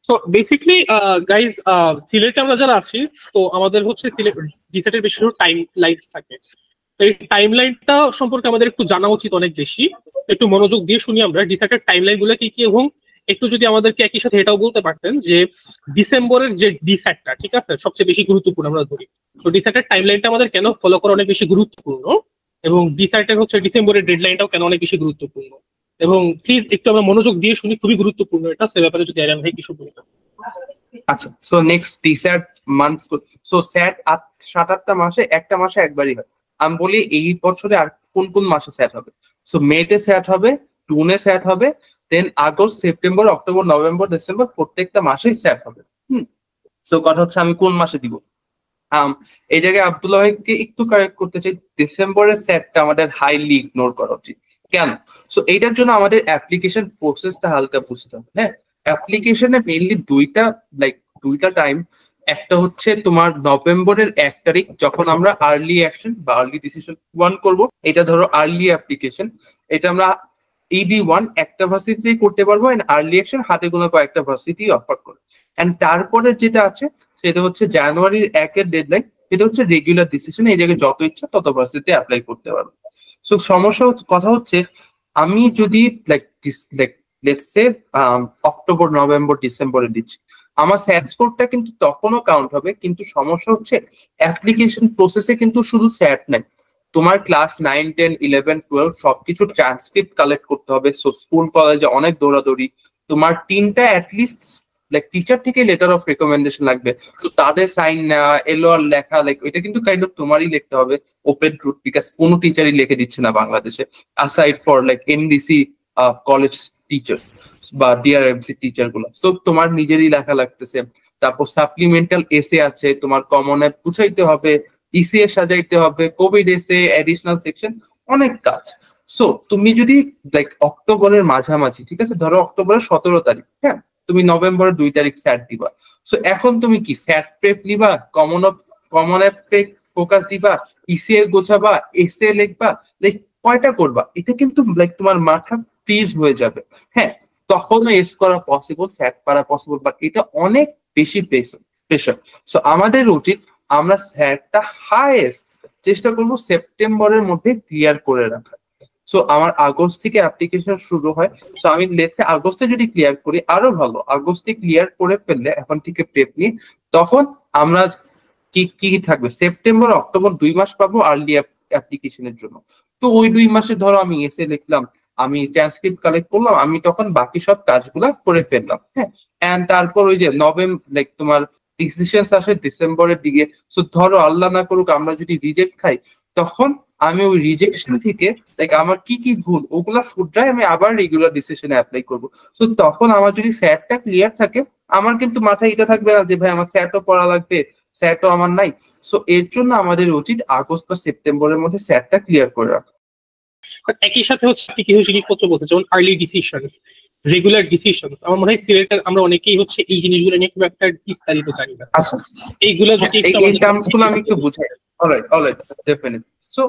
So basically guys, সিলেটে আমরা যারা আছি, তো আমাদের হচ্ছে সিলেট ডিসেটের বেশি টাইম লাইন থাকে। এই টাইম লাইনটা সম্পর্কে আমাদের একটু জানা উচিত অনেক বেশি। একটু মনোযোগ দিয়ে শুনি আমরা ডিসেটের টাইম লাইন গুলো কি কি, এবং একটু যদি আমাদেরকে একই সাথে এটাও বলতে পারতেন যে ডিসেম্বরের যে ডিসেটটা ঠিক আছে সবচেয়ে বেশি গুরুত্বপূর্ণ আমরা ধরি, তো ডিসেটের টাইম লাইনটা আমাদের কেন ফলো করা অনেক বেশি গুরুত্বপূর্ণ, এবং ডিসেটের হচ্ছে ডিসেম্বরের ডেডলাইনটাও কেন অনেক বেশি গুরুত্বপূর্ণ। এবং প্লিজ একটু আমরা মনোযোগ দিয়ে শুনি, খুবই গুরুত্বপূর্ণ এটা, সে ব্যাপারে যদি আরিয়ান ভাই কিছু বলতেন। আচ্ছা, সো নেক্সট ডিসেট মান্থ, সো স্যাট 7-8টা মাসে, একটা মাসে একবারই হয়। আমি বলি এই বছরে আর কোন কোন মাসে স্যাট হবে। সো মেতে স্যাট হবে, জুনে স্যাট হবে, then August, September, October, November, December, প্রত্যেকটা মাসেই স্যাট হবে। সো কথা হচ্ছে আমি কোন মাসে দিব। এই জায়গায় আব্দুল্লাহ ভাইকে একটু কারেক্ট করতে চাই, ডিসেম্বরের স্যাটটা আমাদের হাইলি ইগনোর করা উচিত। কেন? সো এইটার জন্য আমাদের অ্যাপ্লিকেশন প্রসেসটা হালকা বুঝতে হবে। হ্যাঁ, অ্যাপ্লিকেশনে মেইনলি দুইটা টাইম। একটা হচ্ছে তোমার নভেম্বরের 1 তারিখ, যখন আমরা আর্লি অ্যাকশন বা আর্লি ডিসিশন 1 করব। এটা ধরো আর্লি অ্যাপ্লিকেশন, এটা আমরা ED1 একটা ভার্সিটি করতে পারবো, এন্ড আর্লি অ্যাকশন হাতে গোনা কয়েকটা ভার্সিটি অফার করে। এন্ড তারপরে যেটা আছে সেটা হচ্ছে জানুয়ারির 1-এর ডেডলাইন, এটা হচ্ছে রেগুলার ডিসিশন। এই জায়গায় যত ইচ্ছা তত ভার্সিটি অ্যাপ্লাই করতে পারবো। সো কথা হচ্ছে আমি যদি লেটস সে অক্টোবর, নভেম্বর, ডিসেম্বরে দিচ্ছি, আমার স্যাট স্কোরটা কিন্তু তখনও কাউন্ট হবে। কিন্তু সমস্যা হচ্ছে অ্যাপ্লিকেশন প্রসেসে কিন্তু শুধু স্যাট নাই, তোমার ক্লাস 9, 10, 11, 12 সবকিছু ট্রান্সক্রিপ্ট কালেক্ট করতে হবে। সো স্কুল কলেজে অনেক দৌড়াদৌড়ি, তোমার 3টা অ্যাটলিস্ট টিচার থেকে লেটার অফ রেকমেন্ডেশন লাগবে। তো তাদের সাইন নেওয়া, এলওআর লেখা, এটা কিন্তু কাইন্ড অফ তোমারই লিখতে হবে ওপেন ট্রুথ, বিকজ কোনো টিচারই লিখে দিচ্ছে না বাংলাদেশে, aside for NDC college teachers বা DRMC টিচার গুলো। সো তোমার নিজেরই লেখা লাগতেছে। তারপর সাপ্লিমেন্টাল এসে আছে, তোমার কমন অ্যাপ বুঝাইতে হবে, ECA সাজাইতে হবে, কোভিড এসে, এডিশনাল সেকশন, অনেক কাজ। সো তুমি যদি অক্টোবরের মাঝামাঝি, ঠিক আছে, ধরো অক্টোবরের 17 তারিখ, হ্যাঁ, তুমি নভেম্বরের 2 তারিখ স্যাট দিবা। সো এখন তুমি কি স্যাট প্রেপ নিবা, কমন অ্যাপ ফোকাস দিবা, ECA গোছাবা, এসে লিখবা, কয়টা করবা? এটা কিন্তু তোমার মাথা ফ্রিজ হয়ে যাবে। হ্যাঁ, তখনও এস করা পসিবল, স্যাট পারা পসিবল, বাট এটা অনেক বেশি প্রেশার। সো আমাদের উচিত আমরা স্যাটটা হাইয়েস্ট চেষ্টা করবো সেপ্টেম্বরের মধ্যে ক্লিয়ার করে রাখা। সো আমার আগস্ট থেকে অ্যাপ্লিকেশন শুরু হয়। সো আমি লেটসে আগস্টে যদি ক্লিয়ার করি আরো ভালো, আগস্টে ক্লিয়ার করে ফেললে এখন থেকে প্রেপ নিয়ে, তখন আমরা কি কি থাকবে, সেপ্টেম্বর, অক্টোবর 2 মাস পাবো আর্লি অ্যাপ্লিকেশনের জন্য। তো ওই 2 মাসে ধরো আমি এসে লিখলাম, আমি ট্রান্সক্রিপ্ট কালেক্ট করলাম, আমি তখন বাকি সব কাজগুলা করে ফেললাম। হ্যাঁ, এন্ড তারপর ওই যে তোমার ডিসিশনস আসে ডিসেম্বরের দিকে। সো ধরো আল্লাহ না করুক আমরা যদি রিজেক্ট খাই, তখন আমি ওই রিজেকশন থেকে আমার কি কি ভুল ওগুলা শুধরাই আমি আবার রেগুলার ডিসিশনে অ্যাপ্লাই করবো। সো তখন আমার যদি স্যাটটা ক্লিয়ার থাকে, আমার কিন্তু মাথায় এটা থাকবে না যে ভাই আমার স্যাটও পড়া লাগবে, স্যাটও আমার নাই। সো এর জন্য আমাদের উচিত আগস্ট বা সেপ্টেম্বরের মধ্যে স্যাটটা ক্লিয়ার করে রাখা। একই সাথে হচ্ছে আপনি কিছু জিনিসপত্র বলতে, যেমন আর্লি ডিসিশন, রেগুলার ডিসিশন। আমার মনে হয় সিলেটের আমরা অনেকেই হচ্ছে এই জিনিসগুলো নিয়ে খুব একটা বিস্তারিত জানি না। আচ্ছা, এইগুলো যদি এই টার্মসগুলো আমি একটু বুঝাই। Alright, definitely. So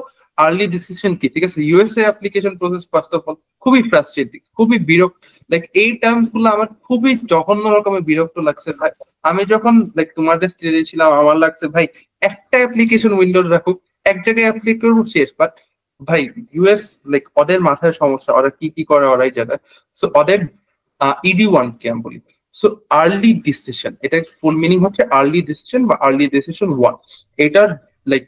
early decision কি, ঠিক আছে, USA application process first of all খুবই ফ্রাস্ট্রেটিং, খুবই বিরক্ত। এই টার্মস গুলো আমার খুবই জঘন্য রকমের বিরক্ত লাগছে ভাই। আমি যখন তোমাদের স্টেজে ছিলাম আমার লাগছে ভাই একটা অ্যাপ্লিকেশন উইন্ডো রাখুক, এক জায়গায় অ্যাপ্লাই করবো শেষ। বাট ভাই ইউএস ওদের মাথায় সমস্যা, ওরা কি কি করে ওরাই জানে। সো ওদের ED1 কে আমি বলি, সো আর্লি ডিসিশন, এটার ফুল মিনিং হচ্ছে আর্লি ডিসিশন বা আর্লি ডিসিশন 1। এটার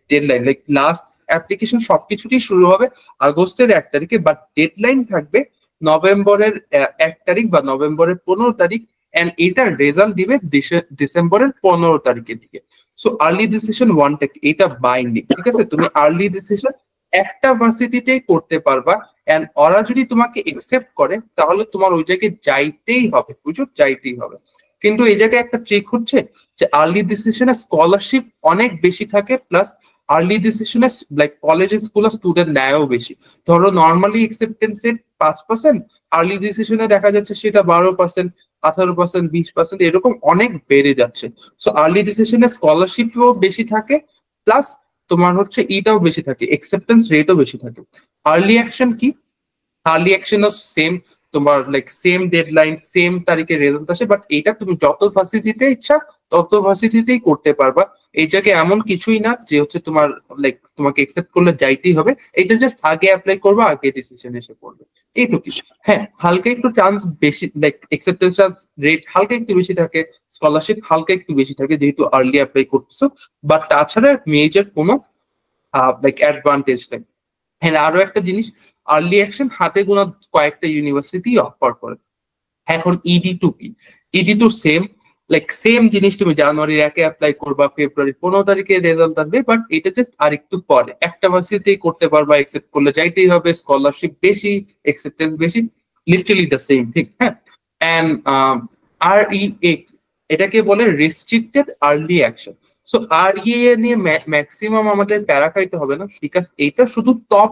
ডেডলাইন লাস্ট অ্যাপ্লিকেশন সবকিছুতেই শুরু হবে আগস্টের 1 তারিখে, বাট ডেডলাইন থাকবে নভেম্বরের 1 তারিখ বা নভেম্বরের 15 তারিখ, এন্ড এটার রেজাল্ট দিবে ডিসেম্বরের 15 তারিখের দিকে। সো আর্লি ডিসিশন 1টা এটা বাইন্ডিং, ঠিক আছে, তুমি আর্লি ডিসিশন একটা ভার্সিটিতেই করতে পারবা, এন্ড ওরা যদি তোমাকে একসেপ্ট করে তাহলে তোমার ওই জায়গায় যাইতেই হবে, বুঝছো, যাইতেই হবে। কিন্তু এই জায়গায় একটা ট্রিক হচ্ছে যে আর্লি ডিসিশনে স্কলারশিপ অনেক বেশি থাকে, প্লাস আর্লি ডিসিশনে কলেজে স্কুল স্টুডেন্ট নেয়ও বেশি। ধরো নর্মালি অ্যাকসেপ্টেন্স রেট 5%, আর্লি ডিসিশনে দেখা যাচ্ছে সেটা 12%, 18%, 20%, এরকম অনেক বেড়ে যাচ্ছে। সো আর্লি ডিসিশনে স্কলারশিপও বেশি থাকে, প্লাস তোমার হচ্ছে ইটাও বেশি থাকে, অ্যাকসেপ্টেন্স রেটও বেশি থাকে। আর্লি অ্যাকশন কি, আর্লি অ্যাকশনও সেম, তোমার লাইক সেম ডেডলাইন সেম তারিখে রেজাল্ট আসে, বাট এটা তুমি যত ভার্সিটিতে ইচ্ছা তত ভার্সিটিতেই করতে পারবা। এই জায়গায় এমন কিছুই না যে হচ্ছে তোমার লাইক তোমাকে একসেপ্ট করলে যাইতেই হবে, এটা জাস্ট আগে অ্যাপ্লাই করবা, আগে ডিসিশন এসে পড়বে, এইটুকু। হ্যাঁ, হালকা একটু চান্স বেশি, লাইক একসেপ্টেন্স চান্স রেট হালকা একটু বেশি থাকে, স্কলারশিপ হালকা একটু বেশি থাকে যেহেতু আর্লি অ্যাপ্লাই করতেছো, বাট তাছাড়া মেজর কোনো লাইক অ্যাডভান্টেজ নেই। হ্যাঁ, আরো একটা জিনিস, আর্লি অ্যাকশন হাতে গোনা কয়েকটা ইউনিভার্সিটি অফার করে। এখন ইডি টু কি, ED two same, like same জিনিস, তুমি জানুয়ারির 1-এ অ্যাপ্লাই করবা, ফেব্রুয়ারির 15 তারিখে রেজাল্ট আসবে, বাট এটা জাস্ট আর একটু পরে একটা ভার্সিটিতেই করতে পারবা, একসেপ্ট করলে যাইতেই হবে, স্কলারশিপ বেশি, একসেপ্টেন্স বেশি, লিটারালি দ্য সেম, ঠিক? হ্যাঁ, এন্ড REA এটাকে বলে restricted early action. So REA নিয়ে ম্যাক্সিমাম আমাদের প্যারা খাইতে হবে না, বিকজ এটা শুধু টপ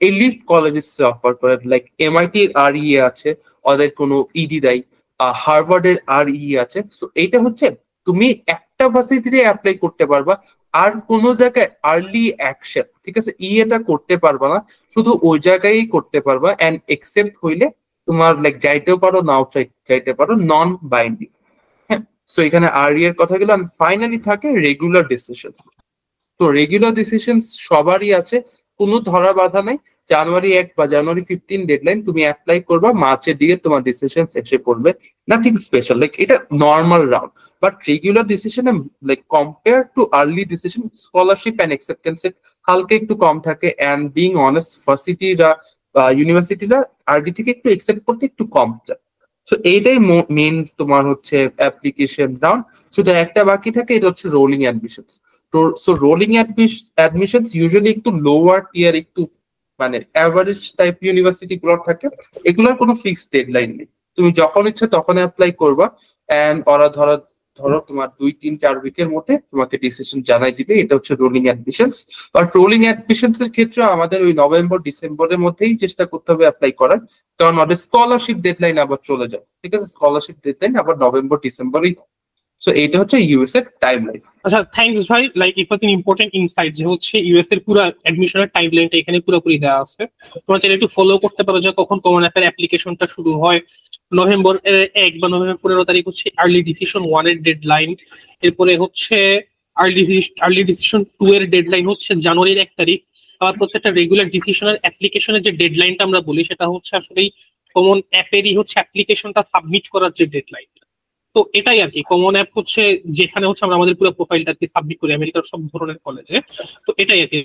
এলিট কলেজেস অফার করে, লাইক MIT REA আছে, ওদের কোনো ইডি দেয়, হার্ভার্ডের REA আছে। সো এইটা হচ্ছে তুমি একটা ভার্সিটিতে অ্যাপ্লাই করতে পারবা, আর কোন জায়গায় আর্লি অ্যাকশন, ঠিক আছে, এটা করতে পারবা না, শুধু ওই জায়গায় করতে পারবা, এন্ড একসেপ্ট হইলে তোমার লাইক যাইতেও পারো, নাও চাইতে পারো, নন বাইন্ডিং। হ্যাঁ, সো এখানে REA এর কথা গেল। ফাইনালি থাকে রেগুলার ডিসিশন। তো রেগুলার ডিসিশন সবারই আছে, কোনো ধরা বাধা নাই। জানুয়ারি 1 বা জানুয়ারি 15 ডেডলাইন, তুমি অ্যাপ্লাই করবা, মার্চের দিকে তোমার ডিসিশন এসে পড়বে, নাথিং স্পেশাল, লাইক এটা normal round. But regular decision like compare too early decision, scholarship and acceptance হালকা একটু কম থাকে, অ্যান্ড বিং অনেস্ট ভার্সিটিরা ইউনিভার্সিটিরা আরডি থেকে একটু অ্যাকসেপ্ট করতে একটু কম যায়। সো এইটাই মেন তোমার হচ্ছে অ্যাপ্লিকেশন রাউন্ড। শুধু একটা বাকি থাকে, এটা হচ্ছে rolling admissions. So rolling admissions usually একটু লোয়ার টিয়ার, একটু মানে অ্যাভারেজ টাইপ ইউনিভার্সিটি গুলো থাকে, এগুলোর কোনো ফিক্সড ডেডলাইন নেই, তুমি যখন ইচ্ছা তখন অ্যাপ্লাই করবা, এন্ড ওরা ধরো তোমার 2-3-4 উইকের মধ্যে তোমাকে ডিসিশন জানাই দিবে। এটা হচ্ছে রোলিং অ্যাডমিশনস। আর রোলিং অ্যাডমিশনস এর ক্ষেত্রে আমাদের ওই নভেম্বর ডিসেম্বরের মধ্যেই চেষ্টা করতে হবে অ্যাপ্লাই করার, কারণ ওদের স্কলারশিপ ডেডলাইন আবার চলে যায়, ঠিক আছে, স্কলারশিপ ডেডলাইন আবার নভেম্বর ডিসেম্বরেই। সো এইটা হচ্ছে ইউএস এর টাইমলাইন। আচ্ছা, থ্যাঙ্কস ভাই, like it was an important insight যে হচ্ছে ইউএস এর পুরো অ্যাডমিশনের টাইমলাইনটা এখানে পুরোপুরি দেওয়া আছে। তোমরা চাইলে একটু ফলো করতে পারো যে কখন কমন অ্যাপের অ্যাপ্লিকেশনটা শুরু হয়। নভেম্বর 1 বা নভেম্বর 15 তারিখ হচ্ছে আর্লি ডিসিশন 1 এর ডেডলাইন। এরপরে হচ্ছে আর্লি ডিসিশন 2 এর ডেডলাইন হচ্ছে জানুয়ারির 1 তারিখ। আবার প্রত্যেকটা রেগুলার ডিসিশনের অ্যাপ্লিকেশনের যে ডেডলাইনটা আমরা বলি সেটা হচ্ছে আসলে কমন অ্যাপেরই হচ্ছে অ্যাপ্লিকেশনটা সাবমিট করার যে ডেডলাইন। তো এটাই আর কি, কমন অ্যাপ হচ্ছে যেখানে হচ্ছে আমরা আমাদের পুরো প্রোফাইলটা আর কি সাবমিট করি আমেরিকার সব ধরনের কলেজে। তো এটাই আর কি।